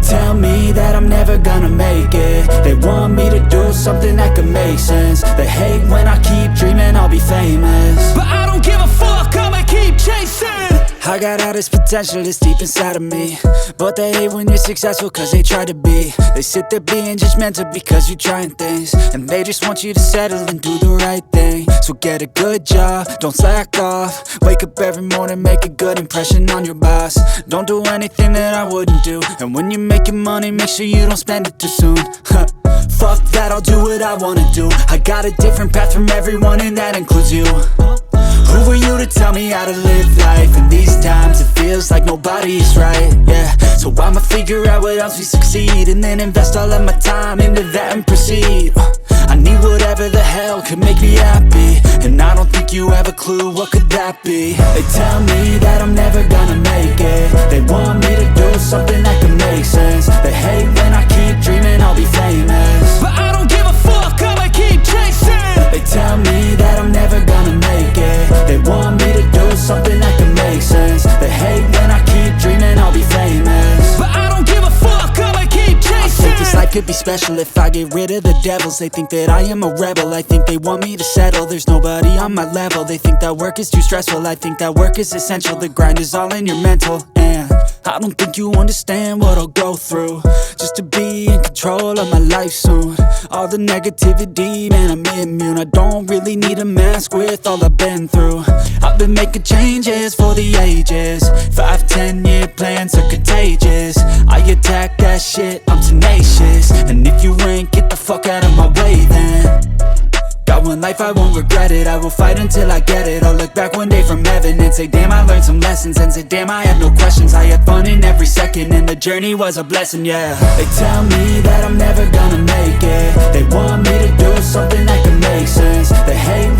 tell me that I'm never gonna make it. They want me to do something that could make sense. They hate when I keep dreaming I'll be famous, but I don't give a fuck, I'ma keep chasing. I got all this potential that's deep inside of me, but they hate when you're successful cause they try to be. They sit there being judgmental because you're trying things, and they just want you to settle and do the right thing. So get a good job, don't slack off. Wake up every morning, make a good impression on your boss. Don't do anything that I wouldn't do, and when you're making money, make sure you don't spend it too soon. Fuck that, I'll do what I wanna do. I got a different path from everyone, and that includes you. Who are you to tell me how to live life? In these times it feels like nobody's right, yeah. So I'ma figure out what else we succeed, and then invest all of my time into that and proceed. I need whatever the hell could make me happy, and I don't think you have a clue what could that be. They tell me that I'm never gonna make it. They want me to do something that could make sense. They hate when I keep dreaming I'll be famous, but I don't give a fuck, I'ma keep chasing. They tell me that I'm never gonna make it. They want me to do something that can make sense. They hate when I keep dreaming I'll be famous, but I don't give a fuck, I'ma keep chasing. I think this life could be special if I get rid of the devils. They think that I am a rebel, I think they want me to settle. There's nobody on my level. They think that work is too stressful, I think that work is essential. The grind is all in your mental, and I don't think you understand what I'll go through just to be in control of my life soon. All the negativity, man, I'm immune. I don't really need a mask with all I've been through. I've been making changes for the ages. 5-10 year plans are contagious. I attack that shit, I'm tenacious. And if you ain't, get the fuck out of my way then. Got one life, I won't regret it. I will fight until I get it. I'll look back one day from heaven and say, damn, I learned some lessons. And say, damn, I had no questions. I had fun in every second, and the journey was a blessing, yeah. They tell me that I'm never gonna make it. They want me to do something that can make sense. They hate